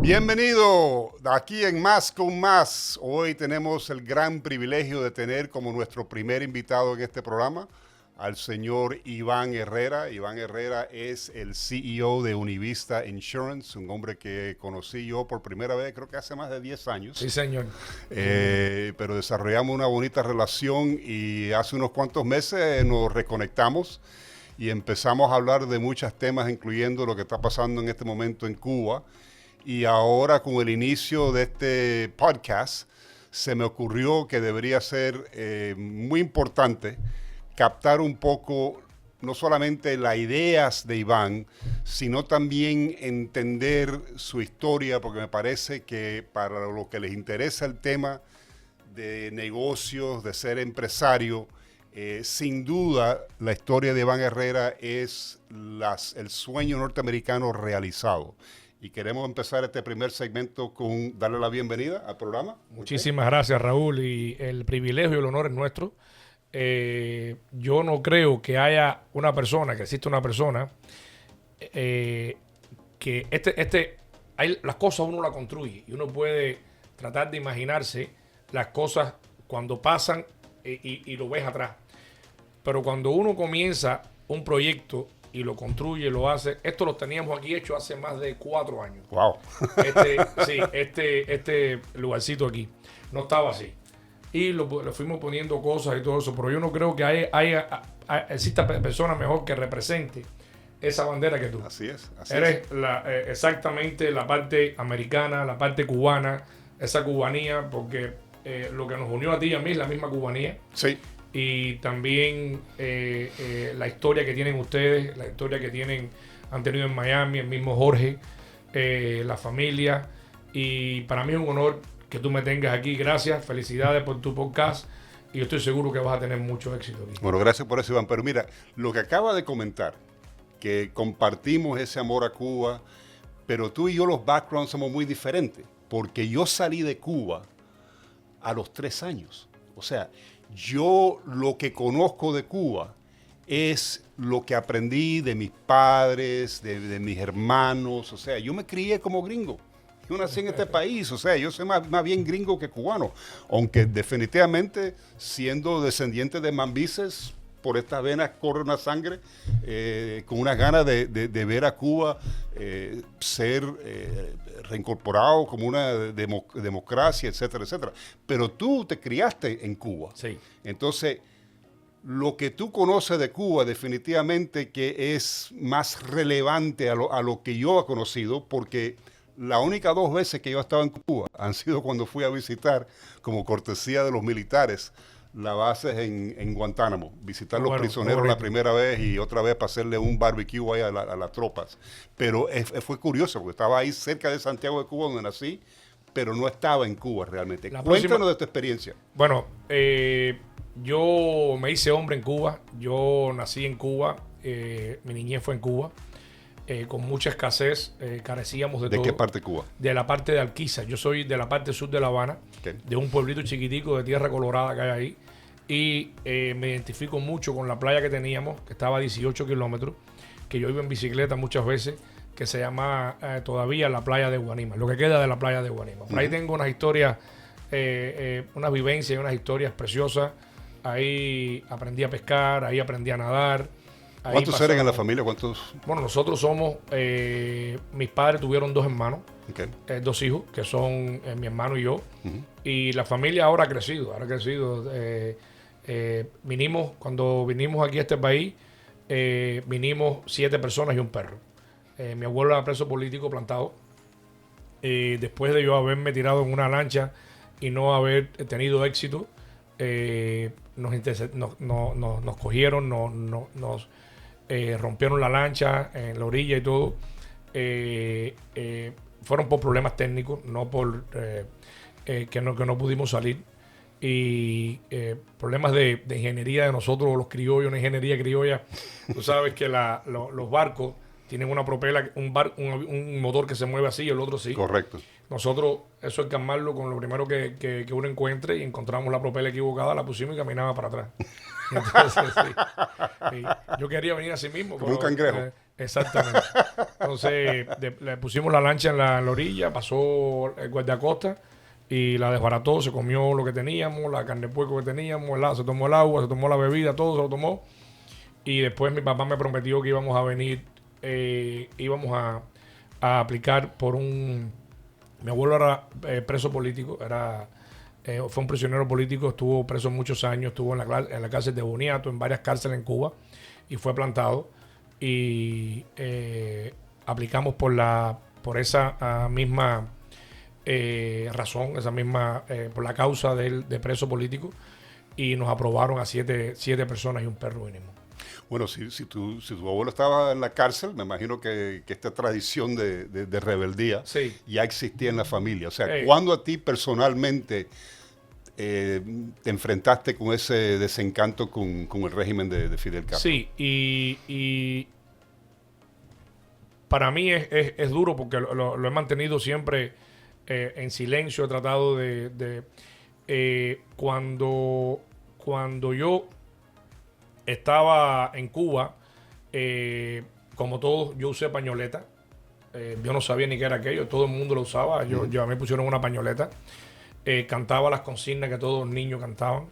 Bienvenido aquí en Más con Más. Hoy tenemos el gran privilegio de tener como nuestro primer invitado en este programa al señor Iván Herrera. Iván Herrera es el CEO de Univista Insurance, un hombre que conocí yo por primera vez, creo que hace más de 10 años. Sí, señor. Pero desarrollamos una bonita relación y hace unos cuantos meses nos reconectamos y empezamos a hablar de muchos temas, incluyendo lo que está pasando en este momento en Cuba. Y ahora, con el inicio de este podcast, se me ocurrió que debería ser muy importante captar un poco, no solamente las ideas de Iván, sino también entender su historia, porque me parece que para lo que les interesa el tema de negocios, de ser empresario, sin duda la historia de Iván Herrera es el sueño norteamericano realizado. Y queremos empezar este primer segmento con darle la bienvenida al programa. Muchísimas gracias, Raúl, y el privilegio y el honor es nuestro. Yo no creo que haya una persona, que exista una persona, que las cosas uno las construye y uno puede tratar de imaginarse las cosas cuando pasan y lo ves atrás. Pero cuando uno comienza un proyecto y lo construye, lo hace. Esto lo teníamos aquí hecho hace más de 4 años. Wow. Este lugarcito aquí. No estaba así. Y lo fuimos poniendo cosas y todo eso. Pero yo no creo que exista persona mejor que represente esa bandera que tú. Así es. Eres exactamente la parte americana, la parte cubana, esa cubanía, porque lo que nos unió a ti y a mí es la misma cubanía. Sí. Y también la historia que tienen ustedes, la historia que han tenido en Miami, el mismo Jorge, la familia. Y para mí es un honor que tú me tengas aquí. Gracias, felicidades por tu podcast. Y yo estoy seguro que vas a tener mucho éxito aquí. Bueno, gracias por eso, Iván. Pero mira, lo que acaba de comentar, que compartimos ese amor a Cuba, pero tú y yo los backgrounds somos muy diferentes. Porque yo salí de Cuba a los 3 años. O sea, yo lo que conozco de Cuba es lo que aprendí de mis padres, de mis hermanos. O sea, yo me crié como gringo. Yo nací en este país, o sea, yo soy más bien gringo que cubano. Aunque definitivamente, siendo descendiente de mambises, por estas venas corre una sangre, con unas ganas de ver a Cuba ser reincorporado como una democracia, etcétera, etcétera. Pero tú te criaste en Cuba. Sí. Entonces, lo que tú conoces de Cuba definitivamente que es más relevante a lo que yo he conocido, porque las únicas 2 veces que yo he estado en Cuba han sido cuando fui a visitar, como cortesía de los militares, la base en Guantánamo, visitar los prisioneros la primera vez y otra vez para hacerle un barbecue ahí a las tropas. Pero fue curioso, porque estaba ahí cerca de Santiago de Cuba, donde nací, pero no estaba en Cuba realmente. Cuéntanos de tu experiencia. Bueno, yo me hice hombre en Cuba, yo nací en Cuba, mi niñez fue en Cuba. Con mucha escasez, carecíamos de todo. ¿De qué parte de Cuba? De la parte de Alquiza. Yo soy de la parte sur de La Habana, de un pueblito chiquitico de tierra colorada que hay ahí. Y me identifico mucho con la playa que teníamos, que estaba a 18 kilómetros, que yo iba en bicicleta muchas veces, que se llama todavía la playa de Guanima, lo que queda de la playa de Guanima. Por ahí tengo unas historias, unas vivencias y unas historias preciosas. Ahí aprendí a pescar, ahí aprendí a nadar. ¿Cuántos eran en la familia? ¿Cuántos? Bueno, nosotros somos, mis padres tuvieron 2 hermanos, 2 hijos, que son mi hermano y yo. Y la familia ahora ha crecido, cuando vinimos aquí a este país, vinimos 7 personas y un perro. Mi abuelo era preso político plantado. Después de yo haberme tirado en una lancha y no haber tenido éxito, nos cogieron, nos rompieron la lancha en la orilla y todo. Fueron por problemas técnicos, no por que no pudimos salir. Y problemas de ingeniería de nosotros, los criollos, una ingeniería criolla. Tú sabes que los barcos tienen una propela, un motor que se mueve así y el otro sí. Correcto. Nosotros, eso es calmarlo con lo primero que uno encuentre, y encontramos la propela equivocada, la pusimos y caminaba para atrás. Entonces, sí. Yo quería venir así mismo. Como un cangrejo. Exactamente. Entonces, le pusimos la lancha en la orilla, pasó el guardacosta y la desbarató, se comió lo que teníamos, la carne de puerco que teníamos, se tomó el agua, se tomó la bebida, todo se lo tomó. Y después mi papá me prometió que íbamos a venir, íbamos a aplicar por un... Mi abuelo era preso político, fue un prisionero político, estuvo preso muchos años, estuvo en la cárcel de Boniato, en varias cárceles en Cuba, y fue plantado. Y aplicamos por esa misma razón, por la causa de preso político, y nos aprobaron a siete personas y un perro mínimo. Bueno, si tu abuelo estaba en la cárcel, me imagino que esta tradición de rebeldía ya existía en la familia. O sea, ¿cuándo a ti personalmente te enfrentaste con ese desencanto con el régimen de Fidel Castro? Sí, y para mí es duro porque lo he mantenido siempre en silencio. He tratado cuando yo estaba en Cuba, como todos, yo usé pañoleta. Yo no sabía ni qué era aquello, todo el mundo lo usaba. A mí me pusieron una pañoleta. Cantaba las consignas que todos los niños cantaban.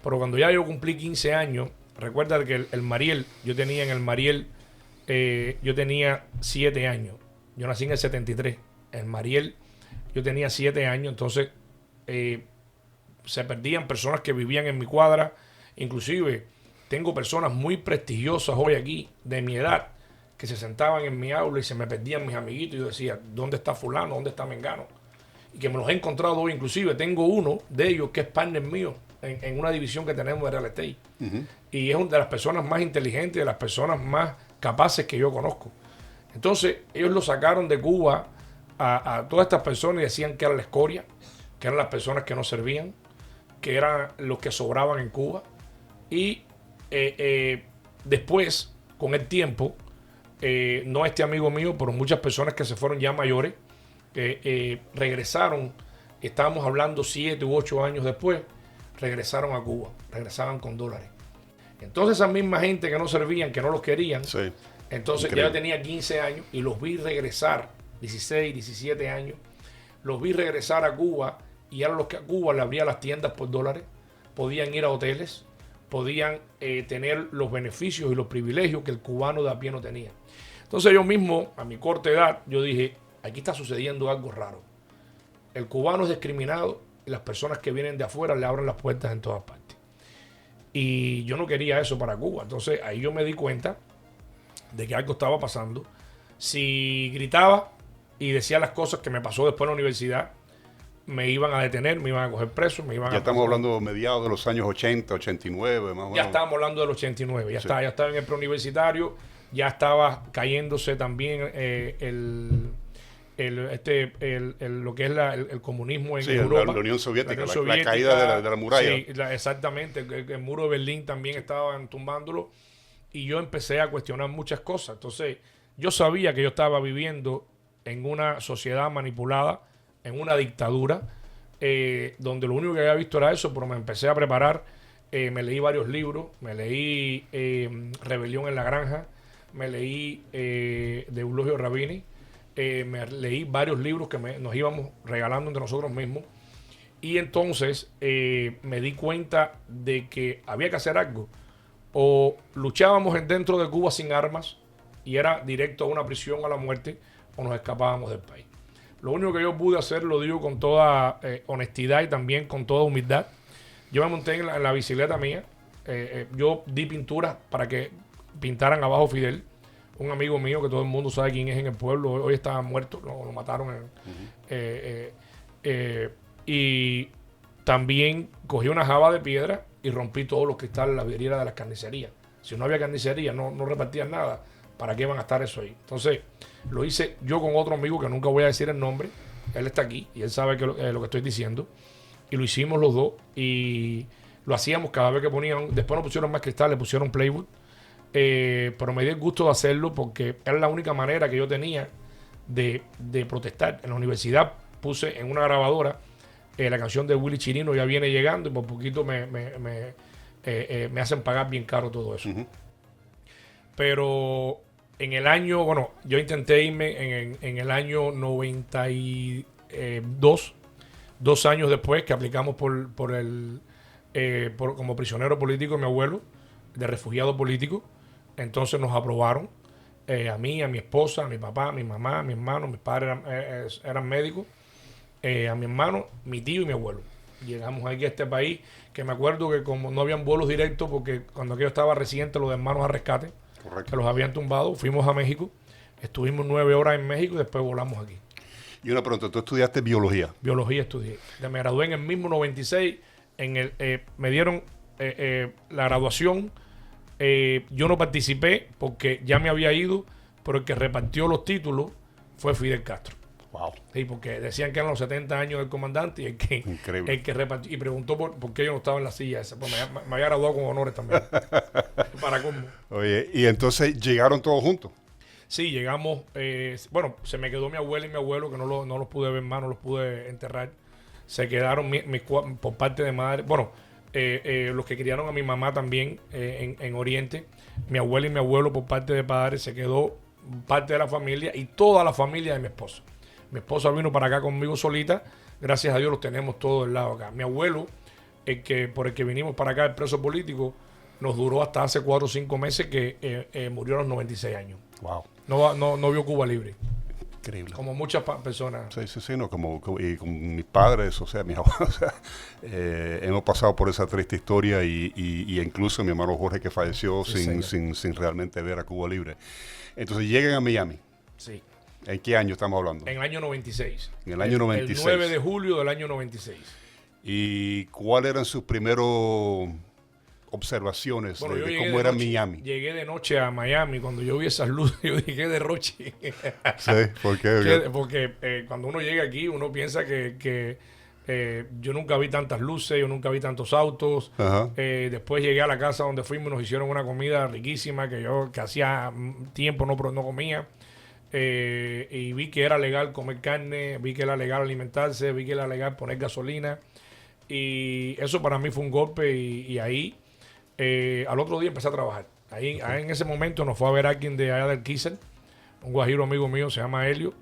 Pero cuando ya yo cumplí 15 años, recuerda que el Mariel, yo tenía en el Mariel, yo tenía 7 años. Yo nací en el 73. En el Mariel, yo tenía 7 años. Entonces, se perdían personas que vivían en mi cuadra. Inclusive, tengo personas muy prestigiosas hoy aquí, de mi edad, que se sentaban en mi aula y se me perdían mis amiguitos. Y yo decía, ¿dónde está fulano? ¿Dónde está mengano? Y que me los he encontrado hoy. Inclusive tengo uno de ellos que es partner mío en una división que tenemos de real estate. Y es una de las personas más inteligentes, de las personas más capaces que yo conozco. Entonces, ellos lo sacaron de Cuba a todas estas personas y decían que era la escoria, que eran las personas que no servían, que eran los que sobraban en Cuba. Y después, con el tiempo, no este amigo mío, pero muchas personas que se fueron ya mayores, regresaron, estábamos hablando 7 u 8 años después, regresaron a Cuba, regresaban con dólares. Entonces esa misma gente que no servían, que no los querían, entonces increíble. Ya yo tenía 15 años y los vi regresar, 16, 17 años, los vi regresar a Cuba y eran los que a Cuba le abrían las tiendas por dólares, podían ir a hoteles, podían tener los beneficios y los privilegios que el cubano de a pie no tenía. Entonces yo mismo, a mi corta edad, yo dije, aquí está sucediendo algo raro. El cubano es discriminado y las personas que vienen de afuera le abren las puertas en todas partes. Y yo no quería eso para Cuba. Entonces ahí yo me di cuenta de que algo estaba pasando. Si gritaba y decía las cosas que me pasó después en la universidad, me iban a detener, me iban a coger preso, me iban ya estamos hablando de mediados de los años 80, 89, más o menos. Ya estábamos hablando del 89, ya estaba en el preuniversitario, ya estaba cayéndose también lo que es el comunismo en Europa. La Unión Soviética, la caída de la muralla. Sí, exactamente, el muro de Berlín también estaban tumbándolo y yo empecé a cuestionar muchas cosas. Entonces, yo sabía que yo estaba viviendo en una sociedad manipulada, en una dictadura, donde lo único que había visto era eso, pero me empecé a preparar, me leí varios libros, me leí Rebelión en la Granja, me leí de Eulogio Rabini, me leí varios libros que nos íbamos regalando entre nosotros mismos, y entonces me di cuenta de que había que hacer algo. O luchábamos dentro de Cuba sin armas y era directo a una prisión a la muerte, o nos escapábamos del país. Lo único que yo pude hacer, lo digo con toda honestidad y también con toda humildad. Yo me monté en la bicicleta mía. Yo di pinturas para que pintaran abajo Fidel. Un amigo mío que todo el mundo sabe quién es en el pueblo. Hoy estaba muerto, lo mataron. Y también cogí una jaba de piedra y rompí todos los cristales de la vidriera de las carnicerías. Si no había carnicería, no repartían nada. ¿Para qué van a estar eso ahí? Entonces, lo hice yo con otro amigo que nunca voy a decir el nombre. Él está aquí y él sabe lo que estoy diciendo. Y lo hicimos los dos y lo hacíamos cada vez que ponían. Después no pusieron más cristales, pusieron Playwood. Pero me dio el gusto de hacerlo porque era la única manera que yo tenía de protestar. En la universidad puse en una grabadora la canción de Willy Chirino, Ya Viene Llegando, y por poquito me me hacen pagar bien caro todo eso. Pero en el año, bueno, yo intenté irme en el año 92, 2 años después que aplicamos como prisionero político de mi abuelo, de refugiado político. Entonces nos aprobaron, a mí, a mi esposa, a mi papá, a mi mamá, a mi hermano. Mis padres eran médicos, a mi hermano, mi tío y mi abuelo. Llegamos aquí a este país, que me acuerdo que como no habían vuelos directos, porque cuando aquello estaba reciente, los de Hermanos a Rescate, Correcto. que los habían tumbado, fuimos a México, estuvimos 9 horas en México y después volamos aquí. Y una pregunta, ¿tú estudiaste biología? Biología estudié. Me gradué en el mismo 96, me dieron la graduación. Yo no participé porque ya me había ido, pero el que repartió los títulos fue Fidel Castro. Wow. Sí, porque decían que eran los 70 años del comandante y el que repartió, y preguntó por qué yo no estaba en la silla esa. Pues me había graduado con honores también. Para cómo. Oye, y entonces llegaron todos juntos. Sí, llegamos. Bueno, se me quedó mi abuela y mi abuelo, que no los pude ver más, no los pude enterrar. Se quedaron por parte de madre. Bueno, los que criaron a mi mamá también en Oriente. Mi abuela y mi abuelo por parte de padre. Se quedó parte de la familia y toda la familia de mi esposa. Mi esposa vino para acá conmigo solita. Gracias a Dios los tenemos todos del lado acá. Mi abuelo, por el que vinimos para acá, el preso político, nos duró hasta hace 4 o 5 meses, que murió a los 96 años. Wow. No vio Cuba libre. Increíble. Como muchas personas. Sí, no, y con mis padres, o sea, mis abuelos, o sea, hemos pasado por esa triste historia y incluso mi hermano Jorge, que falleció sin realmente ver a Cuba libre. Entonces llegan a Miami. Sí. ¿En qué año estamos hablando? En el año 96. En el año 96. El 9 de julio del año 96. ¿Y cuáles eran sus primeros observaciones de cómo era Miami? Llegué de noche a Miami. Cuando yo vi esas luces, yo dije de roche. Sí, ¿por qué? Porque cuando uno llega aquí, uno piensa que yo nunca vi tantas luces, yo nunca vi tantos autos. Después llegué a la casa donde fuimos y nos hicieron una comida riquísima que hacía tiempo no comía. Y vi que era legal comer carne, vi que era legal alimentarse, vi que era legal poner gasolina. Y eso para mí fue un golpe y ahí al otro día empecé a trabajar. Ahí en ese momento nos fue a ver alguien de allá del Kisser, un guajiro amigo mío, se llama Elcio.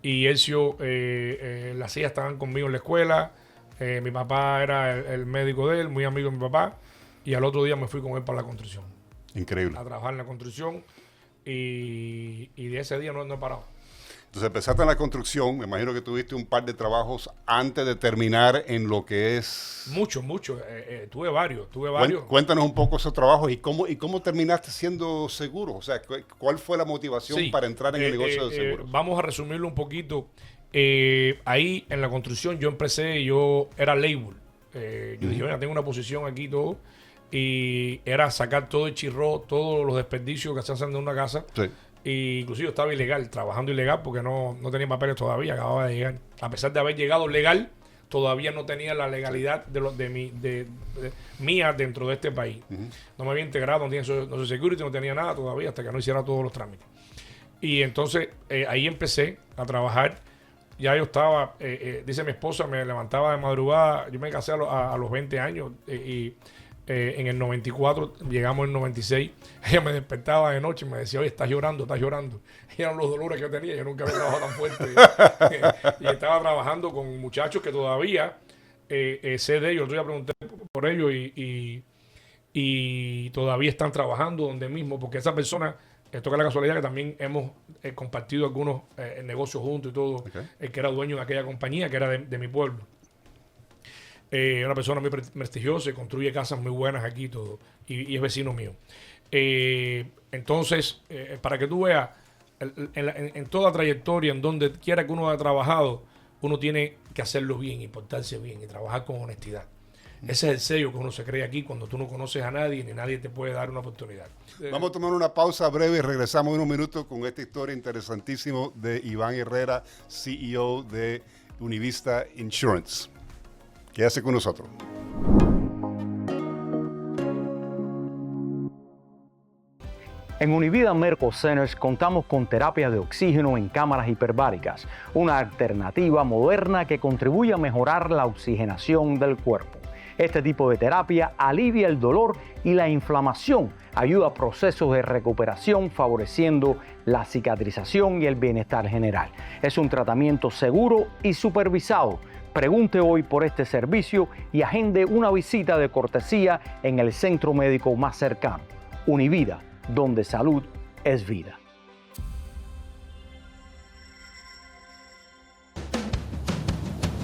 Y Elcio, las hijas estaban conmigo en la escuela. Mi papá era el médico de él, muy amigo de mi papá. Y al otro día me fui con él para la construcción. Increíble. A trabajar en la construcción. Y de ese día no he parado. Entonces empezaste en la construcción, me imagino que tuviste un par de trabajos antes de terminar en lo que es... Mucho. Tuve varios. Cuéntanos un poco esos trabajos y cómo terminaste siendo seguro. O sea, ¿cuál fue la motivación para entrar en el negocio de seguros? Vamos a resumirlo un poquito. Ahí en la construcción yo empecé, yo era label. Yo dije, tengo una posición aquí y todo. Y era sacar todo el chirro, todos los desperdicios que se hacen de una casa. Sí. Y inclusive estaba ilegal, trabajando ilegal porque no tenía papeles todavía, acababa de llegar. A pesar de haber llegado legal, todavía no tenía la legalidad mía dentro de este país. No me había integrado, no tenía Social Security, no tenía nada todavía hasta que no hiciera todos los trámites. Y entonces ahí empecé a trabajar. Ya yo estaba, dice mi esposa, me levantaba de madrugada. Yo me casé a los 20 años en el 94, llegamos en el 96. Ella me despertaba de noche y me decía, oye, estás llorando. Y eran los dolores que yo tenía, yo nunca había trabajado tan fuerte. Y estaba trabajando con muchachos que todavía sé de ellos. Yo pregunté por ellos y todavía están trabajando donde mismo, porque esa persona, esto que es la casualidad que también hemos compartido algunos negocios juntos y todo, el que era dueño de aquella compañía, que era de mi pueblo. Una persona muy prestigiosa, construye casas muy buenas aquí y todo, y es vecino mío. Entonces, para que tú veas, en toda trayectoria, en donde quiera que uno haya trabajado, uno tiene que hacerlo bien y portarse bien y trabajar con honestidad. Ese es el sello que uno se cree aquí cuando tú no conoces a nadie ni nadie te puede dar una oportunidad. Vamos a tomar una pausa breve y regresamos en unos minutos con esta historia interesantísima de Iván Herrera, CEO de Univista Insurance. Quédate con nosotros. En Univida Medical Centers contamos con terapia de oxígeno en cámaras hiperbáricas, una alternativa moderna que contribuye a mejorar la oxigenación del cuerpo. Este tipo de terapia alivia el dolor y la inflamación, ayuda a procesos de recuperación, favoreciendo la cicatrización y el bienestar general. Es un tratamiento seguro y supervisado. Pregunte hoy por este servicio y agende una visita de cortesía en el centro médico más cercano. Univida, donde salud es vida.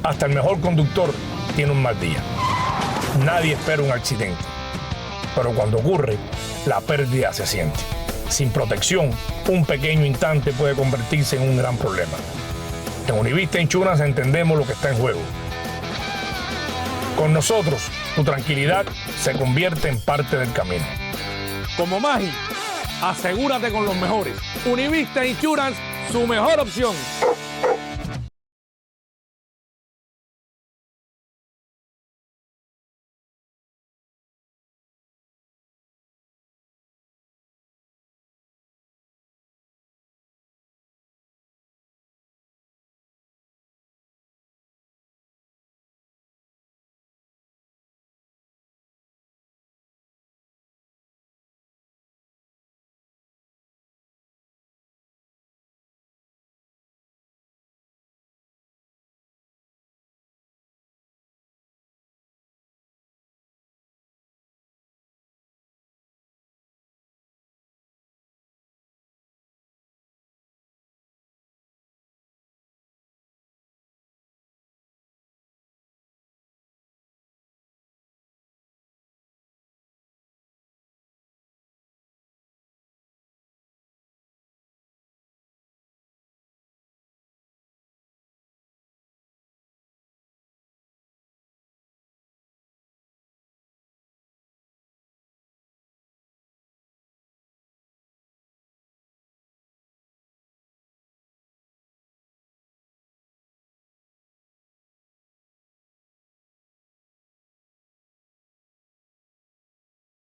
Hasta el mejor conductor tiene un mal día. Nadie espera un accidente, pero cuando ocurre, la pérdida se siente. Sin protección, un pequeño instante puede convertirse en un gran problema. En Univista Insurance entendemos lo que está en juego. Con nosotros, tu tranquilidad se convierte en parte del camino. Como Maggi, asegúrate con los mejores. Univista Insurance, su mejor opción.